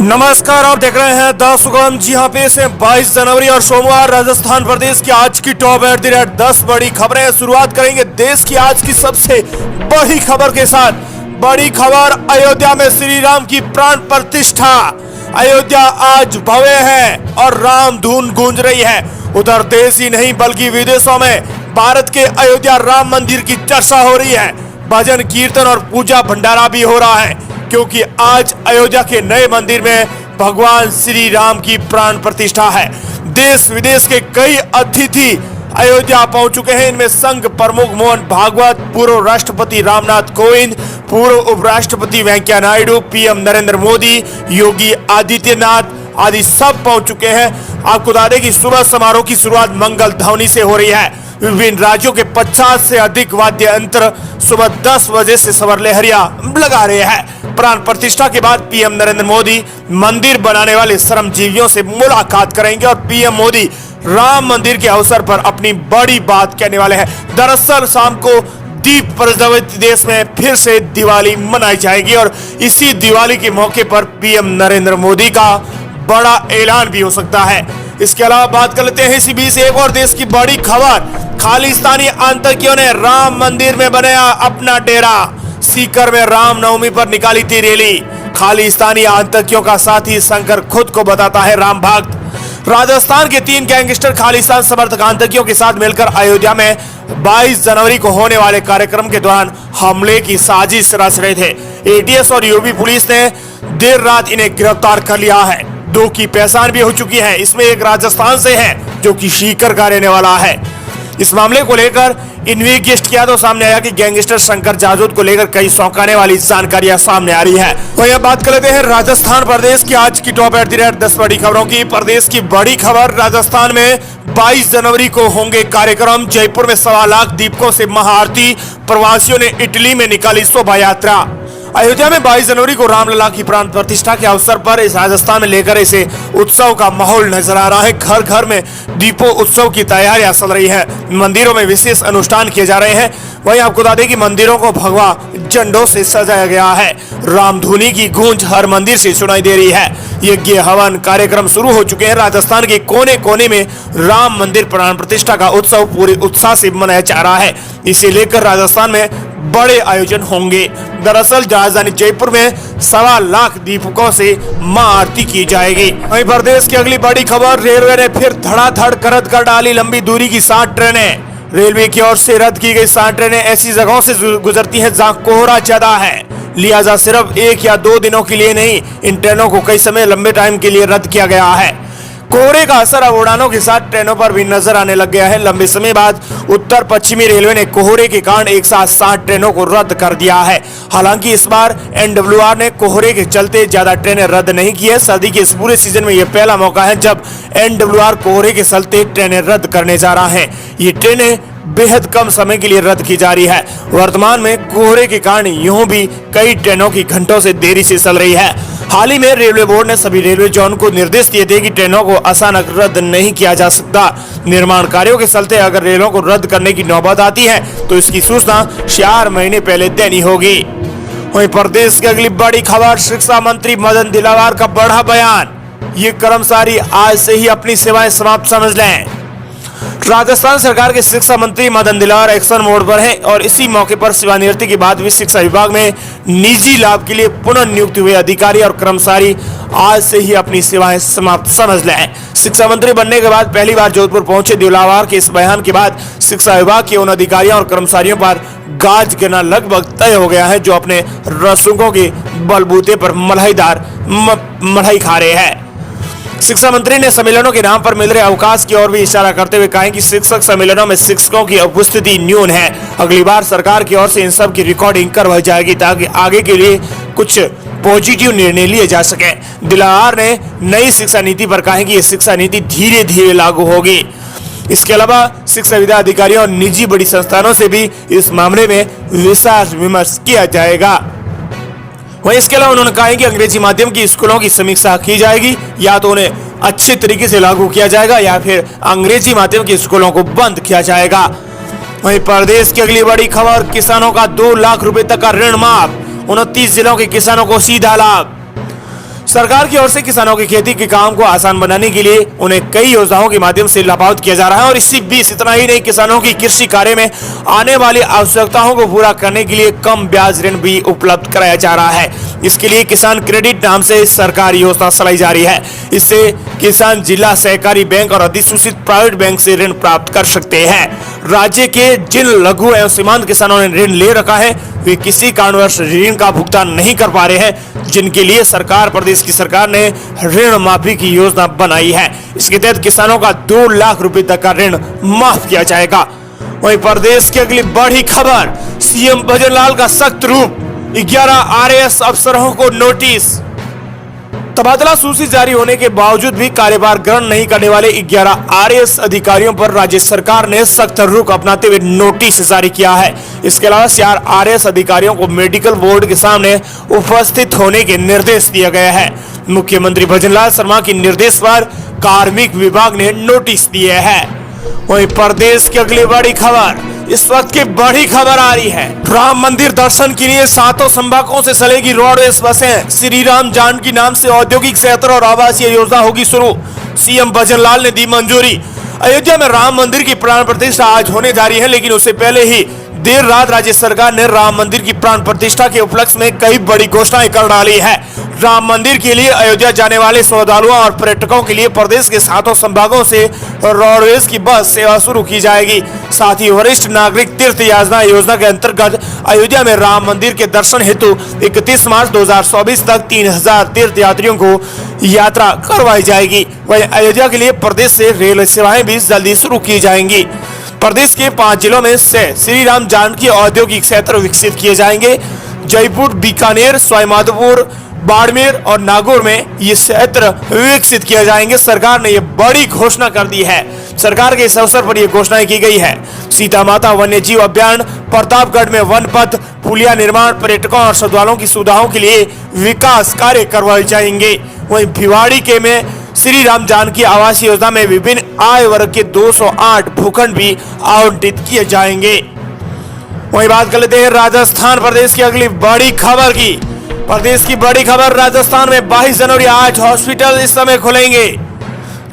नमस्कार, आप देख रहे हैं द सुगम। जी हाँ, पेश है 22 जनवरी और सोमवार राजस्थान प्रदेश की आज की टॉप एट द रेट 10 बड़ी खबरें। शुरुआत करेंगे देश की आज की सबसे बड़ी खबर के साथ। बड़ी खबर, अयोध्या में श्री राम की प्राण प्रतिष्ठा। अयोध्या आज भव्य है और राम धुन गूंज रही है। उधर देश ही नहीं बल्कि विदेशों में भारत के अयोध्या राम मंदिर की चर्चा हो रही है। भजन कीर्तन और पूजा भंडारा भी हो रहा है, क्योंकि आज अयोध्या के नए मंदिर में भगवान श्री राम की प्राण प्रतिष्ठा है। देश विदेश के कई अतिथि अयोध्या पहुंच चुके हैं। इनमें संघ प्रमुख मोहन भागवत, पूर्व राष्ट्रपति रामनाथ कोविंद, पूर्व उपराष्ट्रपति वेंकैया नायडू, पीएम नरेंद्र मोदी, योगी आदित्यनाथ आदि सब पहुंच चुके हैं। आपको बता दें कि सुबह समारोह की शुरुआत मंगल ध्वनि से हो रही है। विभिन्न राज्यों के 50 से अधिक वाद्य यंत्र सुबह 10 बजे से स्वर लहरिया लगा रहे हैं। प्राण प्रतिष्ठा के बाद पीएम नरेंद्र मोदी मंदिर बनाने वाले श्रमजीवियों से मुलाकात करेंगे और पीएम मोदी राम मंदिर के अवसर पर अपनी बड़ी बात कहने वाले हैं। दरअसल शाम को दीप प्रज्वलित देश में फिर से दिवाली मनाई जाएगी और इसी दिवाली के मौके पर पीएम नरेंद्र मोदी का बड़ा ऐलान भी हो सकता है। इसके अलावा बात कर लेते हैं इसी बीच एक और देश की बड़ी खबर। खालिस्तानी आतंकियों ने राम मंदिर में बनाया अपना डेरा। सीकर में रामनवमी पर निकाली थी रैली। खालिस्तानी आतंकियों का साथी शंकर खुद को बताता है राम भक्त। राजस्थान के 3 गैंगस्टर खालिस्तान समर्थक आतंकियों के साथ मिलकर अयोध्या में 22 जनवरी को होने वाले कार्यक्रम के दौरान हमले की साजिश रच रहे थे। एटीएस और यूपी पुलिस ने देर रात इन्हें गिरफ्तार कर लिया है। 2 की पहचान भी हो चुकी है। इसमें एक राजस्थान से है जो कि सीकर का रहने वाला है। इस मामले को लेकर इन्वेस्टिगेट किया तो सामने आया कि गैंगस्टर शंकर जाजूद को लेकर कई चौंकाने वाली जानकारियां सामने आ रही है। वहीं अब बात कर लेते हैं राजस्थान प्रदेश की आज की टॉप एट द रेट 10 बड़ी खबरों की। प्रदेश की बड़ी खबर, राजस्थान में 22 जनवरी को होंगे कार्यक्रम। जयपुर में 1.25 लाख दीपकों से महाआरती। प्रवासियों ने इटली में निकाली शोभा यात्रा। अयोध्या में 22 जनवरी को रामलला की प्राण प्रतिष्ठा के अवसर पर इस राजस्थान में लेकर इसे उत्सव का माहौल नजर आ रहा है। घर घर में दीपो उत्सव की तैयारियां चल रही है। मंदिरों में विशेष अनुष्ठान किए जा रहे हैं। वहीं आपको बता दें कि मंदिरों को भगवा झंडों से सजाया गया है। रामधुनी की गूंज हर मंदिर से सुनाई दे रही है। यज्ञ हवन कार्यक्रम शुरू हो चुके हैं। राजस्थान के कोने कोने में राम मंदिर प्राण प्रतिष्ठा का उत्सव पूरे उत्साह से मनाया जा रहा है। इसे लेकर राजस्थान में बड़े आयोजन होंगे। दरअसल राजधानी जयपुर में 1.25 लाख दीपकों से मां आरती की जाएगी। वहीं प्रदेश की अगली बड़ी खबर, रेलवे ने फिर धड़ाधड़ रद्द कर डाली लंबी दूरी की 60 ट्रेनें। रेलवे की ओर से रद्द की गई 60 ट्रेनें ऐसी जगहों से गुजरती हैं जहां कोहरा ज्यादा है। लिहाजा सिर्फ 1 या 2 दिनों के लिए नहीं, इन ट्रेनों को कई समय लंबे टाइम के लिए रद्द किया गया है। कोहरे का असर अब उड़ानों के साथ ट्रेनों पर भी नजर आने लग गया है। लंबे समय बाद उत्तर पश्चिमी रेलवे ने कोहरे के कारण एक साथ 60 ट्रेनों को रद्द कर दिया है। हालांकि इस बार एनडब्ल्यूआर ने कोहरे के चलते ज्यादा ट्रेनें रद्द नहीं की है। सर्दी के इस पूरे सीजन में यह पहला मौका है जब एनडब्ल्यूआर कोहरे के चलते ट्रेनें रद्द करने जा रहा है। ये ट्रेनें बेहद कम समय के लिए रद्द की जा रही है। वर्तमान में कोहरे के कारण यूं भी कई ट्रेनों की घंटों से देरी से चल रही है। हाल ही में रेलवे बोर्ड ने सभी रेलवे जोन को निर्देश दिए थे कि ट्रेनों को अचानक रद्द नहीं किया जा सकता। निर्माण कार्यों के चलते अगर रेलों को रद्द करने की नौबत आती है तो इसकी सूचना 4 महीने पहले देनी होगी। वहीं प्रदेश की अगली बड़ी खबर, शिक्षा मंत्री मदन दिलावर का बड़ा बयान। ये कर्मचारी आज से ही अपनी सेवाएं समाप्त समझ लें। राजस्थान सरकार के शिक्षा मंत्री मदन दिलावर एक्शन मोड पर हैं और इसी मौके पर सेवानिवृत्ति के बाद भी शिक्षा विभाग में निजी लाभ के लिए पुनः नियुक्त हुए अधिकारी और कर्मचारी आज से ही अपनी सेवाएं समाप्त समझ लें। शिक्षा मंत्री बनने के बाद पहली बार जोधपुर पहुंचे दिलावर के इस बयान के बाद शिक्षा विभाग के उन अधिकारियों और कर्मचारियों पर गाज गिरना लगभग तय हो गया है जो अपने रसूखों के बलबूते पर मलाई खा रहे हैं। शिक्षा मंत्री ने सम्मेलनों के नाम पर मिल रहे अवकाश की ओर भी इशारा करते हुए कहा कि शिक्षक सम्मेलनों में शिक्षकों की उपस्थिति न्यून है। अगली बार सरकार की ओर से इन सब की रिकॉर्डिंग करवाई जाएगी ताकि आगे के लिए कुछ पॉजिटिव निर्णय लिए जा सके। दिलावर ने नई शिक्षा नीति पर कहा कि यह शिक्षा नीति धीरे धीरे लागू होगी। इसके अलावा शिक्षा विद्या अधिकारियों और निजी बड़ी संस्थानों से भी इस मामले में विचार विमर्श किया जाएगा। वहीं इसके अलावा उन्होंने कहा कि अंग्रेजी माध्यम की स्कूलों की समीक्षा की जाएगी। या तो उन्हें अच्छे तरीके से लागू किया जाएगा या फिर अंग्रेजी माध्यम के स्कूलों को बंद किया जाएगा। वहीं प्रदेश की अगली बड़ी खबर, किसानों का 2 लाख रुपए तक का ऋण माफ। 29 जिलों के किसानों को सीधा लाभ। सरकार की ओर से किसानों की खेती के काम को आसान बनाने के लिए उन्हें कई योजनाओं के माध्यम से लाभान्वित किया जा रहा है और इसी बीच इतना ही नहीं, किसानों की कृषि कार्य में आने वाली आवश्यकताओं को पूरा करने के लिए कम ब्याज ऋण भी उपलब्ध कराया जा रहा है। इसके लिए किसान क्रेडिट नाम से सरकारी योजना चलाई जा रही है। इससे किसान जिला सहकारी बैंक और अधिसूचित प्राइवेट बैंक से ऋण प्राप्त कर सकते हैं। राज्य के जिन लघु एवं सीमांत किसानों ने ऋण ले रखा है वे किसी कारणवश ऋण का भुगतान नहीं कर पा रहे हैं, जिनके लिए प्रदेश की सरकार ने ऋण माफी की योजना बनाई है। इसके तहत किसानों का 2 लाख रुपए तक का ऋण माफ किया जाएगा। वहीं प्रदेश की अगली बड़ी खबर, सीएम भजनलाल का सख्त रूप, 11 आरएएस अफसरों को नोटिस। तबादला सूची जारी होने के बावजूद भी कार्यभार ग्रहण नहीं करने वाले 11 आरएएस अधिकारियों पर राज्य सरकार ने सख्त रुख अपनाते हुए नोटिस जारी किया है। इसके अलावा 4 आरएएस अधिकारियों को मेडिकल बोर्ड के सामने उपस्थित होने के निर्देश दिए गए हैं। मुख्यमंत्री भजनलाल शर्मा के निर्देश पर कार्मिक विभाग ने नोटिस दिए हैं। वहीं प्रदेश की अगली बड़ी खबर, इस वक्त की बड़ी खबर आ रही है, राम मंदिर दर्शन के लिए 7 संभागों से चलेगी रोडवेज बसें। श्री राम जानकी नाम से औद्योगिक क्षेत्र और आवासीय योजना होगी शुरू, सीएम भजनलाल ने दी मंजूरी। अयोध्या में राम मंदिर की प्राण प्रतिष्ठा आज होने जा रही है, लेकिन उससे पहले ही देर रात राज्य सरकार ने राम मंदिर की प्राण प्रतिष्ठा के उपलक्ष्य में कई बड़ी घोषणाएं कर डाली है। राम मंदिर के लिए अयोध्या जाने वाले श्रद्धालुओं और पर्यटकों के लिए प्रदेश के 7 संभागों से रोडवेज की बस सेवा शुरू की जाएगी। साथ ही वरिष्ठ नागरिक तीर्थ योजना के अंतर्गत अयोध्या में राम मंदिर के दर्शन हेतु 31 मार्च 2024 तक 3000 तीर्थ यात्रियों को यात्रा करवाई जाएगी। वहीं अयोध्या के लिए प्रदेश से रेल सेवाएं भी जल्दी शुरू की जाएंगी। प्रदेश के 5 जिलों में से श्री राम जानकी औद्योगिक क्षेत्र विकसित किए जाएंगे। जयपुर, बीकानेर, सवाईमाधोपुर, बाड़मेर और नागौर में ये क्षेत्र विकसित किए जाएंगे। सरकार ने ये बड़ी घोषणा कर दी है। सरकार के इस अवसर पर यह घोषणा की गई है। सीता माता वन्य जीव अभ्यारण्य, प्रतापगढ़ में वन पथ, पुलिया निर्माण, पर्यटकों और श्रद्धालुओं की सुविधाओं के लिए विकास कार्य करवाए जाएंगे। वहीं भिवाड़ी के में श्री राम जानकी आवास योजना में विभिन्न आय वर्ग के 208 भूखंड भी आवंटित किए जाएंगे। वहीं बात कर लेते हैं राजस्थान प्रदेश की अगली बड़ी खबर की। प्रदेश की बड़ी खबर, राजस्थान में 22 जनवरी आज हॉस्पिटल इस समय खुलेंगे।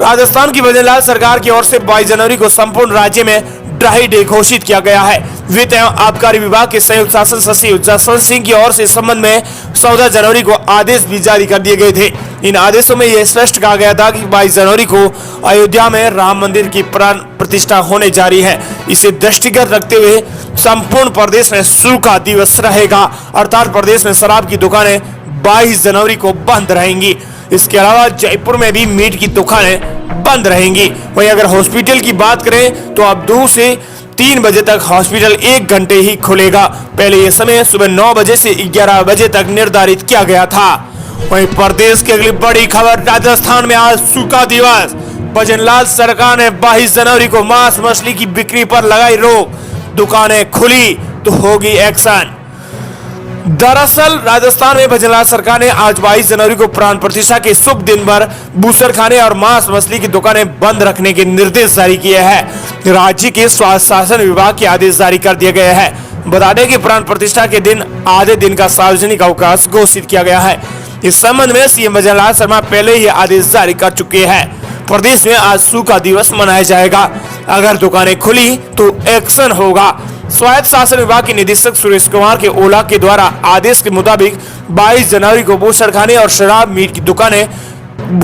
राजस्थान की भजनलाल सरकार की ओर से 22 जनवरी को संपूर्ण राज्य में ड्राई डे घोषित किया गया है। वित्त एवं आबकारी विभाग के संयुक्त शासन सचिव जसवंत सिंह की ओर से इस संबंध में 14 जनवरी को आदेश भी जारी कर दिए गए थे। इन आदेशों में यह स्पष्ट कहा गया था कि 22 जनवरी को अयोध्या में राम मंदिर की प्राण प्रतिष्ठा होने जा रही है। इसे दृष्टिगत रखते हुए संपूर्ण प्रदेश में सूखा दिवस रहेगा, अर्थात प्रदेश में शराब की दुकानें 22 जनवरी को बंद रहेंगी। इसके अलावा जयपुर में भी मीट की दुकानें बंद रहेंगी। वहीं अगर हॉस्पिटल की बात करें तो अब 2 से 3 बजे तक हॉस्पिटल 1 घंटे ही खुलेगा। पहले यह समय सुबह 9 बजे से 11 बजे तक निर्धारित किया गया था। वहीं प्रदेश की अगली बड़ी खबर, राजस्थान में आज सूखा दिवस। भजनलाल सरकार ने 22 जनवरी को मांस मछली की बिक्री पर लगाई रोक, दुकानें खुली तो होगी एक्शन। दरअसल राजस्थान में भजनलाल सरकार ने आज 22 जनवरी को प्राण प्रतिष्ठा के शुभ दिन पर बूसरखाने और मांस मछली की दुकानें बंद रखने के निर्देश जारी किए हैं। राज्य के स्वास्थ्य शासन विभाग के आदेश जारी कर दिए गए हैं। बता दें कि प्राण प्रतिष्ठा के दिन आधे दिन का सार्वजनिक अवकाश घोषित किया गया है। इस संबंध में सीएम भजनलाल शर्मा पहले ही आदेश जारी कर चुके हैं। प्रदेश में आज सूखा दिवस मनाया जाएगा। अगर दुकानें खुली तो एक्शन होगा। स्वायत्त शासन विभाग के निदेशक सुरेश कुमार के ओला के द्वारा आदेश के मुताबिक 22 जनवरी को बूसरखाने और शराब मीट की दुकानें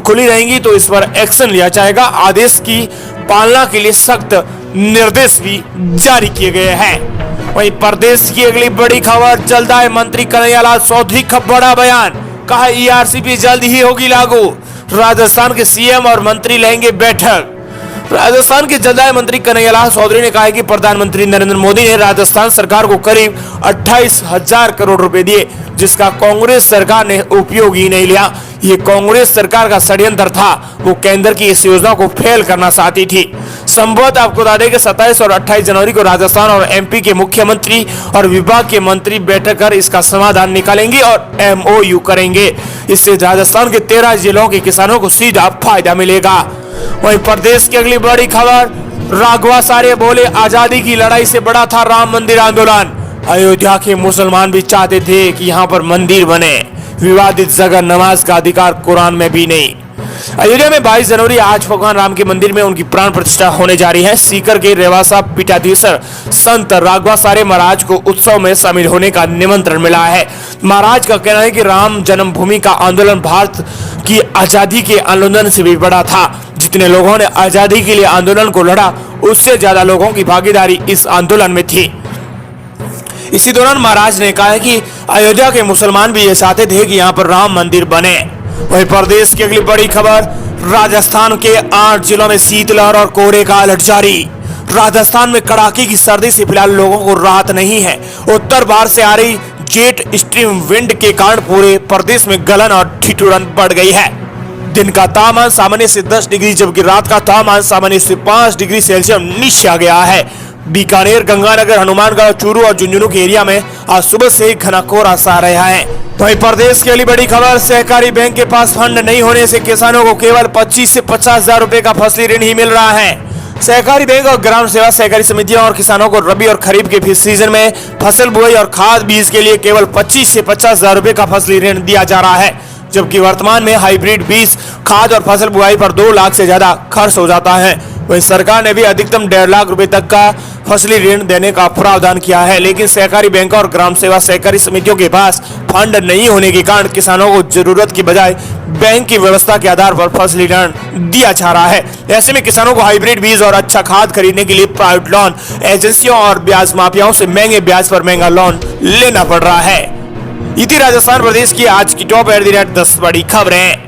खुली रहेंगी तो इस पर एक्शन लिया जाएगा। आदेश की पालना के लिए सख्त निर्देश भी जारी किए गए हैं। वहीं प्रदेश की अगली बड़ी खबर, जलदाय मंत्री कन्हैयालाल चौधरी का बड़ा बयान, कहा ईआरसीपी जल्द ही होगी लागू। राजस्थान के सीएम और मंत्री लेंगे बैठक। राजस्थान के जलदाय मंत्री कन्हैयालाल चौधरी ने कहा है कि प्रधानमंत्री नरेंद्र मोदी ने राजस्थान सरकार को करीब 28,000 करोड़ रुपए दिए, जिसका कांग्रेस सरकार ने उपयोग ही नहीं लिया। ये कांग्रेस सरकार का षड्यंत्र था। वो केंद्र की इस योजना को फेल करना चाहती थी। संभवतः आपको बता दें कि 27 और 28 जनवरी को राजस्थान और एमपी के मुख्यमंत्री और विभाग के मंत्री बैठक कर इसका समाधान निकालेंगे और MOU करेंगे। इससे राजस्थान के 13 जिलों के किसानों को सीधा फायदा मिलेगा। वहीं प्रदेश की अगली बड़ी खबर, राघवाचार्य बोले आजादी की लड़ाई से बड़ा था राम मंदिर आंदोलन। अयोध्या के मुसलमान भी चाहते थे कि यहाँ पर मंदिर बने। विवादित जगह नमाज का अधिकार कुरान में भी नहीं। अयोध्या में 22 जनवरी आज भगवान राम के मंदिर में उनकी प्राण प्रतिष्ठा होने जा रही है। सीकर के रेवासा पीठाधीश्वर संत राघवाचार्य महाराज को उत्सव में शामिल होने का निमंत्रण मिला है। महाराज का कहना है कि राम जन्मभूमि का आंदोलन भारत की आजादी के आंदोलन से भी बड़ा था। जितने लोगों ने आजादी के लिए आंदोलन को लड़ा, उससे ज्यादा लोगों की भागीदारी इस आंदोलन में थी। इसी दौरान महाराज ने कहा है कि अयोध्या के मुसलमान भी ये चाहते थे कि यहाँ पर राम मंदिर बने। वही प्रदेश की अगली बड़ी खबर, राजस्थान के 8 जिलों में शीतलहर और कोहरे का अलर्ट जारी। राजस्थान में कड़ाके की सर्दी से फिलहाल लोगों को राहत नहीं है। उत्तर बाहर से आ रही जेट स्ट्रीम विंड के कारण पूरे प्रदेश में गलन और ठिठुरन बढ़ गई है। दिन का तापमान सामान्य से 10 डिग्री जबकि रात का तापमान सामान्य से 5 डिग्री सेल्सियस नीचे आ गया है। बीकानेर, गंगानगर, हनुमानगढ़, चूरू और झुंझुनू के एरिया में आज सुबह से ही घना कोहरा सा रहा है। वहीं प्रदेश की अगली बड़ी खबर, सहकारी बैंक के पास फंड नहीं होने से किसानों को केवल 25 से 50 हजार रुपए का फसली ऋण ही मिल रहा है। सहकारी बैंक और ग्राम सेवा सहकारी समितियों और किसानों को रबी और खरीफ के सीजन में फसल बुआई और खाद बीज के लिए केवल 25 से 50 हजार रुपए का फसली ऋण दिया जा रहा है, जबकि वर्तमान में हाइब्रिड बीज, खाद और फसल बुआई पर 2 लाख से ज्यादा खर्च हो जाता है। वहीं सरकार ने भी अधिकतम 1.5 लाख रुपए तक का फसली ऋण देने का प्रावधान किया है, लेकिन सहकारी बैंक और ग्राम सेवा सहकारी समितियों के पास फंड नहीं होने के कारण किसानों को जरूरत की बजाय बैंक की व्यवस्था के आधार पर फसली ऋण दिया जा रहा है। ऐसे में किसानों को हाइब्रिड बीज और अच्छा खाद खरीदने के लिए प्राइवेट लोन एजेंसियों और ब्याज माफियाओं से महंगे ब्याज पर महंगा लोन लेना पड़ रहा है। इति राजस्थान प्रदेश की आज की टॉप 10 बड़ी खबरें।